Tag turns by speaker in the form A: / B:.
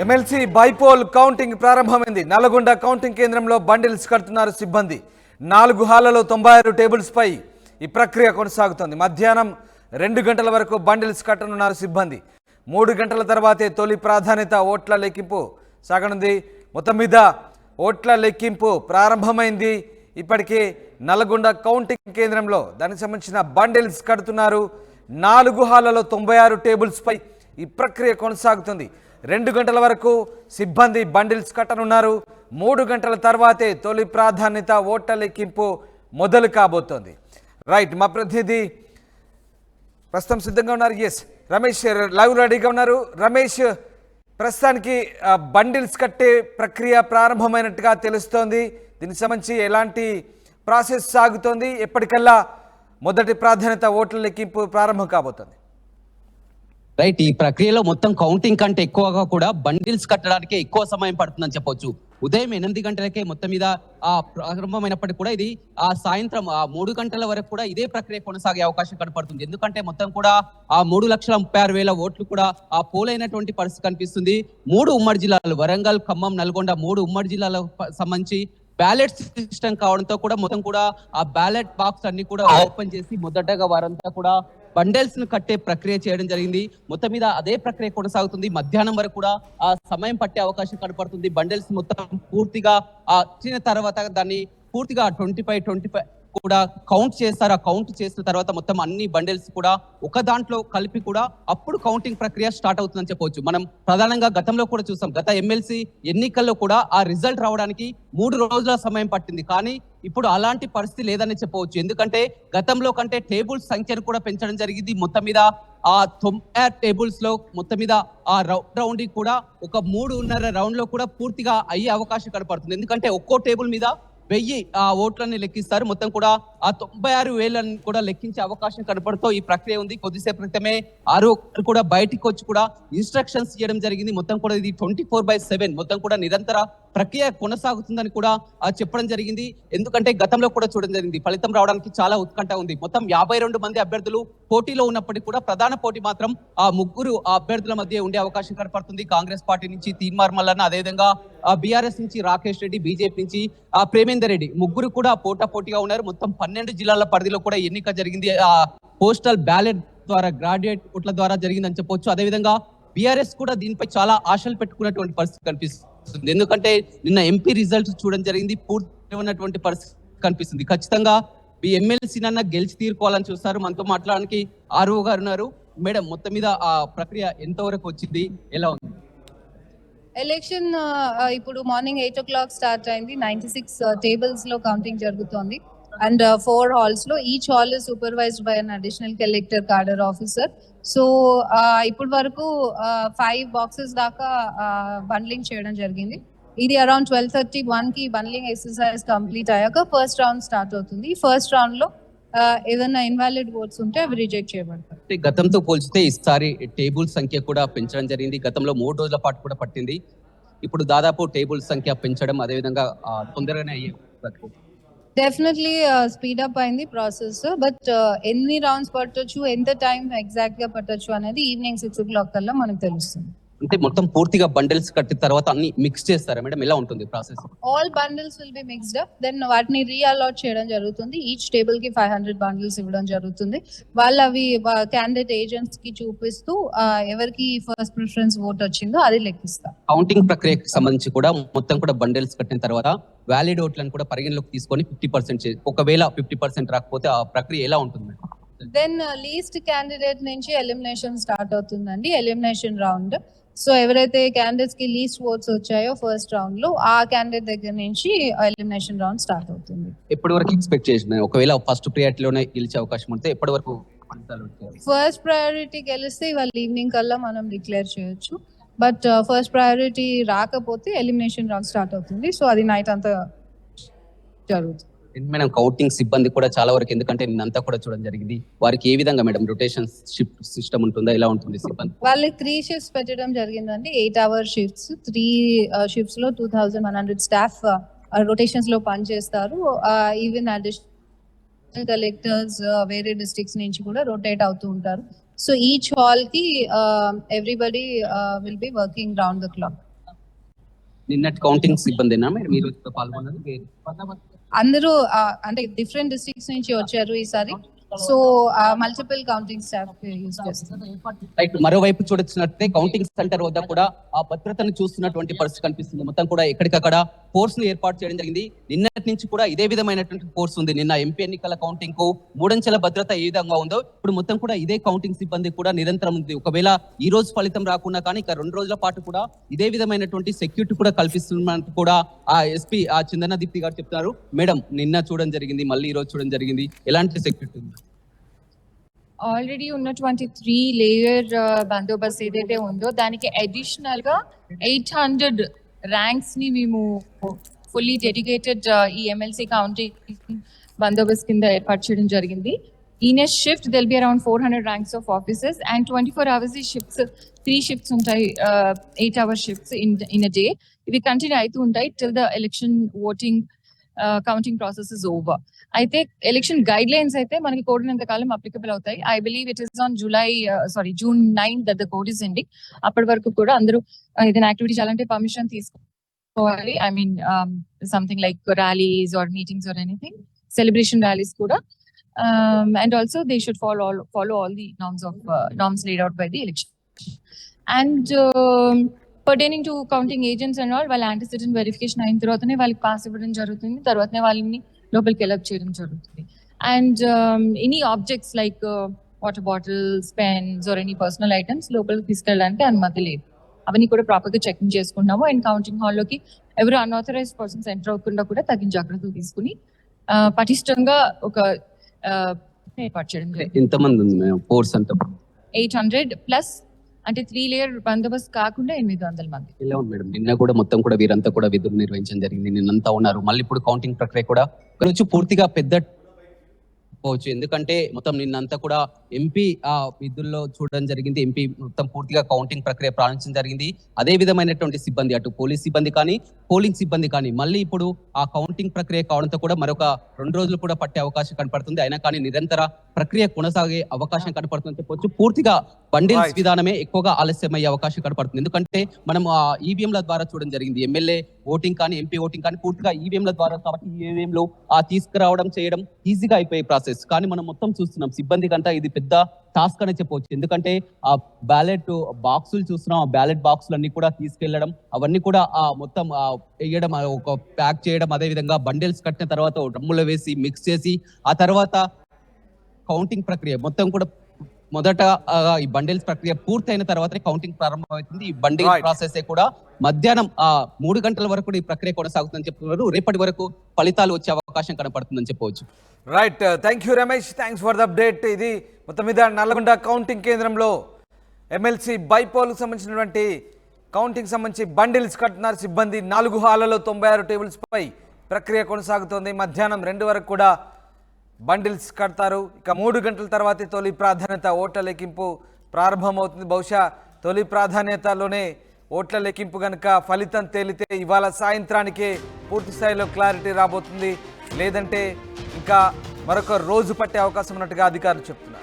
A: MLC bypoll counting ప్రారంభమైంది. Nalgonda counting కేంద్రంలో bundles కడుతున్నారు సిబ్బంది. 4 హాళ్లలో 96 టేబుల్స్ పై ఈ ప్రక్రియ కొనసాగుతోంది. మధ్యాహ్నం 2 గంటల వరకు బండిల్స్ కట్టనున్నారు సిబ్బంది. 3 గంటల తర్వాతే తొలి ప్రాధాన్యత ఓట్ల లెక్కింపు సాగనుంది. మొత్తం మీద ఓట్ల లెక్కింపు ప్రారంభమైంది. ఇప్పటికే నల్గొండ కౌంటింగ్ కేంద్రంలో దానికి సంబంధించిన బండిల్స్ కడుతున్నారు. 4 హాళ్లలో 96 టేబుల్స్ పై ఈ ప్రక్రియ కొనసాగుతుంది. 2 గంటల వరకు సిబ్బంది బండిల్స్ కట్టనున్నారు. 3 గంటల తర్వాతే తొలి ప్రాధాన్యత ఓట్ల లెక్కింపు మొదలు కాబోతోంది. రైట్, మా ప్రతినిధి ప్రస్తుతం సిద్ధంగా ఉన్నారు. ఎస్ రమేష్ లైవ్ రెడీగా ఉన్నారు. రమేష్, ప్రస్తుతానికి బండిల్స్ కట్టే ప్రక్రియ ప్రారంభమైనట్టుగా తెలుస్తోంది. దీనికి సంబంధించి ఎలాంటి ప్రాసెస్ సాగుతోంది? ఎప్పటికల్లా మొదటి ప్రాధాన్యత ఓట్ల లెక్కింపు ప్రారంభం కాబోతోంది?
B: రైట్, ఈ ప్రక్రియలో మొత్తం కౌంటింగ్ కంటే ఎక్కువగా కూడా బండిల్స్ కట్టడానికి ఎక్కువ సమయం పడుతుందని చెప్పొచ్చు. ఉదయం 8 గంటలకే మొత్తం మీద ప్రారంభమైనప్పటికీ కూడా ఇది సాయంత్రం 3 గంటల వరకు కూడా ఇదే ప్రక్రియ కొనసాగే అవకాశం కనపడుతుంది. ఎందుకంటే మొత్తం కూడా 3,36,000 ఓట్లు కూడా పోలైనటువంటి పరిస్థితి కనిపిస్తుంది. 3 ఉమ్మడి జిల్లాలు వరంగల్, ఖమ్మం, నల్గొండ 3 ఉమ్మడి జిల్లాలకు సంబంధించి బ్యాలెట్ సిస్టమ్ కావడంతో కూడా మొత్తం కూడా ఆ బ్యాలెట్ బాక్స్ అన్ని కూడా ఓపెన్ చేసి మొదటగా వారంతా కూడా బండిల్స్ ను కట్టే ప్రక్రియ చేయడం జరిగింది. మొత్తం మీద అదే ప్రక్రియ కొనసాగుతుంది. మధ్యాహ్నం వరకు కూడా ఆ సమయం పట్టే అవకాశం కనపడుతుంది. బండిల్స్ మొత్తం పూర్తిగా వచ్చిన తర్వాత దాన్ని పూర్తిగా 25 కూడా కౌంట్ చేస్తారు. ఆ కౌంట్ చేసిన తర్వాత మొత్తం అన్ని బండిల్స్ కూడా ఒక దాంట్లో కలిపి కూడా అప్పుడు కౌంటింగ్ ప్రక్రియ స్టార్ట్ అవుతుందని చెప్పవచ్చు. మనం ప్రధానంగా గతంలో కూడా చూసాం. గత ఎమ్మెల్సీ ఎన్నికల్లో కూడా ఆ రిజల్ట్ రావడానికి 3 రోజుల సమయం పట్టింది. కానీ ఇప్పుడు అలాంటి పరిస్థితి లేదని చెప్పవచ్చు. ఎందుకంటే గతంలో కంటే టేబుల్స్ సంఖ్యను కూడా పెంచడం జరిగింది. మొత్తం మీద 90 టేబుల్స్ లో మొత్తం మీద ఆ రౌండ్ కూడా ఒక 3.5 రౌండ్ లో కూడా పూర్తిగా అయ్యే అవకాశం కనపడుతుంది. ఎందుకంటే ఒక్కో టేబుల్ మీద 1000 ఓట్లని లెక్కిస్తారు. మొత్తం కూడా 96,000 కూడా లెక్కించే అవకాశం కనపడుతూ ఈ ప్రక్రియ ఉంది. కొద్దిసేపు క్రితమే 6 కూడా బయటికి వచ్చి కూడా ఇన్స్ట్రక్షన్స్ ఇవ్వడం జరిగింది. మొత్తం కూడా ఇది 24/7 మొత్తం కూడా నిరంతర ప్రక్రియ కొనసాగుతుందని కూడా చెప్పడం జరిగింది. ఎందుకంటే గతంలో కూడా చూడడం జరిగింది. ఫలితం రావడానికి చాలా ఉత్కంఠ ఉంది. మొత్తం 52 మంది అభ్యర్థులు పోటీలో ఉన్నప్పటికీ కూడా ప్రధాన పోటీ మాత్రం 3 అభ్యర్థుల మధ్య ఉండే అవకాశం కనపడుతుంది. కాంగ్రెస్ పార్టీ నుంచి తీన్మార్ మల్లన్న, అదేవిధంగా బీఆర్ఎస్ నుంచి రాకేష్ రెడ్డి, బీజేపీ నుంచి ప్రేమేందర్ రెడ్డి, 3 కూడా పోటాపోటీగా ఉన్నారు. మొత్తం 12 జిల్లాల పరిధిలో కూడా ఎన్నిక జరిగింది. పోస్టల్ బ్యాలెట్ ద్వారా, గ్రాడ్యుయేట్ ఓట్ల ద్వారా జరిగిందని చెప్పొచ్చు. అదేవిధంగా బీఆర్ఎస్ కూడా దీనిపై చాలా ఆశలు పెట్టుకున్నటువంటి పరిస్థితి కనిపిస్తుంది. ఎందుకంటే నిన్న ఎంపీ రిజల్ట్స్ చూడడం జరిగింది. పూర్తి ఉన్నటువంటి పరిస్థితి కనిపిస్తుంది. ఖచ్చితంగా ఈ ఎమ్మెల్సీ నన్న గెలిచి తీరుకోవాలని చూస్తారు. మనతో మాట్లాడడానికి ఆర్ఓ గారు ఉన్నారు. మేడం, మొత్తం మీద ఆ ప్రక్రియ ఎంతవరకు వచ్చింది, ఎలా ఉంది?
C: ఎలక్షన్ ఇప్పుడు మార్నింగ్ 8 o'clock స్టార్ట్ అయింది. 96 టేబుల్స్ లో కౌంటింగ్ జరుగుతోంది. అండ్ 4 halls లో each hall is supervised by an additional collector cadre officer. So ఇప్పటి వరకు 5 బాక్సెస్ దాకా బండ్లింగ్ చేయడం జరిగింది. ఇది అరౌండ్ 12:31 కి బండ్లింగ్ ఎక్సర్సైజ్ కంప్లీట్ అయ్యాక ఫస్ట్ రౌండ్ స్టార్ట్ అవుతుంది. ఫస్ట్ రౌండ్ లో ఏదైనా ఇన్వాలిడ్ ఓట్స్ ఉంటే అవి రిజెక్ట్ చేయబడతాయి.
B: గతంతో పోల్చితే ఈసారి టేబుల్ సంఖ్య కూడా పెంచడం జరిగింది. గతంలో 3 రోజుల పాటు కూడా పట్టింది. ఇప్పుడు దాదాపు టేబుల్ సంఖ్య పెంచడం, అదేవిధంగా తొందరగానే అయ్యే
C: డెఫినెట్లీ స్పీడ్ అప్ అయింది ప్రాసెస్. బట్ ఎన్ని రౌండ్స్ పట్టొచ్చు, ఎంత టైం ఎగ్జాక్ట్ గా పట్టొచ్చు అనేది ఈవినింగ్ 6 o'clock కల్లా మనకు తెలుస్తుంది.
B: అంటే మొత్తం పూర్తిగా బండిల్స్ కట్టిన తర్వాత అన్ని మిక్స్ చేస్తారా మేడం? ఎలా ఉంటుంది process?
C: All bundles will be mixed up. Then వాటిని రీఅలాట్ చేయడం జరుగుతుంది. ఈచ్ టేబుల్ కి 500 బండిల్స్ ఇవ్వడం జరుగుతుంది. వాళ్ళు అవి క్యాండిడేట్ ఏజెంట్స్ కి చూపిస్తూ ఎవరికి ఫస్ట్ ప్రిఫరెన్స్ ఓట్ వచ్చిందో అది లెక్కిస్తారు.
B: కౌంటింగ్ ప్రక్రియకి సంబంధించి కూడా మొత్తం కూడా బండిల్స్ కట్టిన తర్వాత వ్యాలిడ్ ఓట్లను కూడా పరిగణలోకి తీసుకొని 50% ఒకవేళ 50% రాకపోతే ఆ ప్రక్రియ ఎలా ఉంటుంది?
C: దెన్ లీస్ట్ క్యాండిడేట్ నుంచి ఎలిమినేషన్ స్టార్ట్ అవుతుందండి. Elimination round. సో ఎవరైతే క్యాండిడేట్స్ కి లీస్ట్ ఓట్స్ వచ్చాయో ఫస్ట్ రౌండ్ లో, ఆ క్యాండిడేట్ దగ్గర నుంచి ఎలిమినేషన్ రౌండ్ స్టార్ట్ అవుతుంది.
B: ఎప్పటి వరకు ఎక్స్పెక్ట్ చేసిన ఒకవేళ ఫస్ట్ ప్రయారిటీలోనే గెలిచే అవకాశం ఉంటే ఎప్పటి వరకు?
C: ఫస్ట్ ప్రయారిటీ గెలిస్తే ఇవాళ ఈవినింగ్ కల్లా మనం డిక్లేర్ చేయొచ్చు. బట్ ఫస్ట్ ప్రయారిటీ రాకపోతే ఎలిమినేషన్ రౌండ్ స్టార్ట్ అవుతుంది. సో అది నైట్ అంతా జరుగుతుంది.
B: మేడం, కౌంటింగ్ సిబ్బంది కూడా చాలా వరకు, ఎందుకంటే నిన్నంతా కూడా చూడడం జరిగింది, వారికి ఏ విధంగా మేడం రొటేషన్ షిఫ్ట్ సిస్టమ్ ఉంటుందా, ఎలా ఉంటుంది సిబ్బంది?
C: వాళ్ళకి 3 shifts పెట్టడం జరిగిందండి. 8-hour shifts. 3 shifts లో 2,100 స్టాఫ్ రొటేషన్స్ లో పనిచేస్తారు. ఈవెన్ అడిషనల్ కలెక్టర్స్ వేరే డిస్ట్రిక్ట్స్ నుంచి కూడా రొటేట్ అవుతూ ఉంటారు. సో ఈచ్ హాల్ కి everybody will be working round the clock.
B: నిన్నటి కౌంటింగ్ సిబ్బందినా మేడం ఈ రోజు పాల్గొన్నది?
C: అందరూ అంటే డిఫరెంట్ డిస్ట్రిక్ట్స్ నుంచి వచ్చారు ఈసారి. So multiple counting staff use చేస్తారు.
B: రైట్, మరోవైపు చూడొచ్చినట్టే కౌంటింగ్ సెంటర్ వద్ద కూడా ఆ భద్రతను చూస్తున్నటువంటి పరిస్థితి కనిపిస్తుంది. మొత్తం కూడా ఎక్కడికక్కడ ఫోర్స్ ను ఏర్పాటు చేయడం జరిగింది. నిన్నటి నుంచి కూడా ఇదే విధమైనటువంటి ఫోర్స్ ఉంది. నిన్న ఎంపీ ఎన్నికల కౌంటింగ్ కు 3 అంచెల భద్రత ఏ విధంగా ఉందో ఇప్పుడు మొత్తం కూడా ఇదే కౌంటింగ్ సిబ్బంది కూడా నిరంతరం ఉంది. ఒకవేళ ఈ రోజు ఫలితం రాకున్నా కానీ ఇక 2 రోజుల పాటు కూడా ఇదే విధమైనటువంటి సెక్యూరిటీ కూడా కల్పిస్తున్నట్టు కూడా ఆ ఎస్పీ ఆ చందన దీప్తి గారు చెప్తున్నారు. మేడం, నిన్న చూడడం జరిగింది, మళ్ళీ ఈ రోజు చూడడం జరిగింది, ఎలాంటి సెక్యూరిటీ ఉంది?
C: ఆల్రెడీ ఉన్నటువంటి 3 లేయర్ బందోబస్తు ఏదైతే ఉందో దానికి అడిషనల్ గా 800 ర్యాంక్స్ ని మేము ఫుల్లీ డెడికేటెడ్ ఈ ఎమ్మెల్సీ కౌంటింగ్ బందోబస్తు కింద ఏర్పాటు చేయడం జరిగింది. In a shift there'll be around 400 ranks of officers and 24 hours ఈ షిఫ్ట్స్ 3 షిఫ్ట్స్ ఉంటాయి, 8-hour shifts in a day. ఇవి కంటిన్యూ అవుతూ ఉంటాయి till the election voting counting process is over. అయితే ఎలక్షన్ గైడ్ లైన్స్ అయితే మనకి కోడినంత కాలం అప్లికబుల్ అవుతాయి. I believe it is on June 9 that the code is ending. అప్పటి వరకు కూడా అందరూ ఏదైనా యాక్టివిటీ చేయాలంటే పర్మిషన్ తీసుకోవాలి. I mean something like rallies or meetings or anything, celebration rallies కూడా. And also they should follow all the norms laid out by the election. And pertaining to counting agents and all, వాళ్ళ antecedent verification అయిన తర్వాతనే వాళ్ళకి pass ఇవ్వడం జరుగుతుంది, తర్వాతనే వాళ్ళని లోపలికి ఎలప్ చేయడం జరుగుతుంది. And any objects like water bottles, pens or any personal items లోపలికి తీసుకెళ్ళడానికి అనుమతి లేదు. అవన్నీ కూడా ప్రాపర్ గా చెకింగ్ చేసుకున్నాము. అండ్ కౌంటింగ్ హాల్లోకి ఎవరు అన్ఆథరైజ్ పర్సన్స్ ఎంటర్ అవ్వకుండా కూడా తగిన జాగ్రత్తలు తీసుకుని పటిష్టంగా ఒక ఏర్పాటు చేయడం జరిగింది.
B: ఎంతమంది ఉంది ఫోర్స్ అంతా?
C: 800 ప్లస్, అంటే 3 లేయర్ బందోబస్తు కాకుండా 800 మంది.
B: ఇలా ఉంది మేడం. నిన్న కూడా మొత్తం కూడా వీరంతా కూడా విధులు నిర్వహించడం జరిగింది, నిన్నంతా ఉన్నారు. మళ్ళీ ఇప్పుడు కౌంటింగ్ ప్రక్రియ కూడా కొంచెం పూర్తిగా పెద్ద పోవచ్చు, ఎందుకంటే మొత్తం నిన్నంతా కూడా ఎంపీ ఆ విధుల్లో చూడడం జరిగింది. ఎంపీ మొత్తం పూర్తిగా కౌంటింగ్ ప్రక్రియ ప్రారంభించడం జరిగింది. అదే విధమైనటువంటి సిబ్బంది, అటు పోలీస్ సిబ్బంది కానీ పోలింగ్ సిబ్బంది కానీ మళ్ళీ ఇప్పుడు ఆ కౌంటింగ్ ప్రక్రియ కావడంతో కూడా మరొక 2 రోజులు కూడా పట్టే అవకాశం కనపడుతుంది. అయినా కానీ నిరంతర ప్రక్రియ కొనసాగే అవకాశం కనపడుతుంది చెప్పొచ్చు. పూర్తిగా బండిల్స్ విధానమే ఎక్కువగా ఆలస్యం అయ్యే అవకాశం కనపడుతుంది. ఎందుకంటే మనం ఆ ఈవీఎంల ద్వారా చూడడం జరిగింది. ఎమ్మెల్యే ఓటింగ్ కానీ ఎంపీ ఓటింగ్ కానీ పూర్తిగా ఈవీఎంల ద్వారా, కాబట్టి ఈవీఎంలో ఆ తీసుకురావడం చేయడం ఈజీగా అయిపోయే ప్రాసెస్. కానీ మనం మొత్తం చూస్తున్నాం సిబ్బంది కంటే ఇది పెద్ద టాస్క్ అనే చెప్పవచ్చు. ఎందుకంటే ఆ బ్యాలెట్ బాక్సులు చూస్తున్నాం, ఆ బ్యాలెట్ బాక్సులు అన్ని కూడా తీసుకెళ్లడం, అవన్నీ కూడా ఆ మొత్తం వేయడం, ఒక ప్యాక్ చేయడం, అదే విధంగా బండిల్స్ కట్టిన తర్వాత డ్రమ్ములో వేసి మిక్స్ చేసి ఆ తర్వాత కౌంటింగ్ ప్రక్రియ మొత్తం కూడా మొదట ఈ బండిల్స్ ప్రక్రియ పూర్తయిన తర్వాత కౌంటింగ్ ప్రారంభమవుతుంది. ఈ బండిల్ ప్రాసెస్ కూడా మధ్యాహ్నం 3 గంటల వరకు ఈ ప్రక్రియ కొనసాగుతుందని చెప్తున్నారు. రేపటి వరకు ఫలితాలు వచ్చే అవకాశం కనపడుతుందని చెప్పవచ్చు.
A: Right, thank you Ramesh, thanks for the update. ఇది మొత్తం మీద నల్లగొండ కౌంటింగ్ కేంద్రంలో ఎమ్మెల్సీ బైపోల్కి సంబంధించినటువంటి కౌంటింగ్ సంబంధించి బండిల్స్ కట్టున్నారు సిబ్బంది. 4 హాళ్లలో 96 టేబుల్స్ పై ప్రక్రియ కొనసాగుతోంది. మధ్యాహ్నం 2 వరకు కూడా బండిల్స్ కడతారు. ఇక 3 గంటల తర్వాతే తొలి ప్రాధాన్యత ఓట్ల లెక్కింపు ప్రారంభమవుతుంది. బహుశా తొలి ప్రాధాన్యతలోనే ఓట్ల లెక్కింపు కనుక ఫలితం తేలితే ఇవాళ సాయంత్రానికే పూర్తి స్థాయిలో క్లారిటీ రాబోతుంది, లేదంటే ఇంకా మరొక రోజు పట్టే అవకాశం ఉన్నట్టుగా అధికారులు చెప్తున్నారు.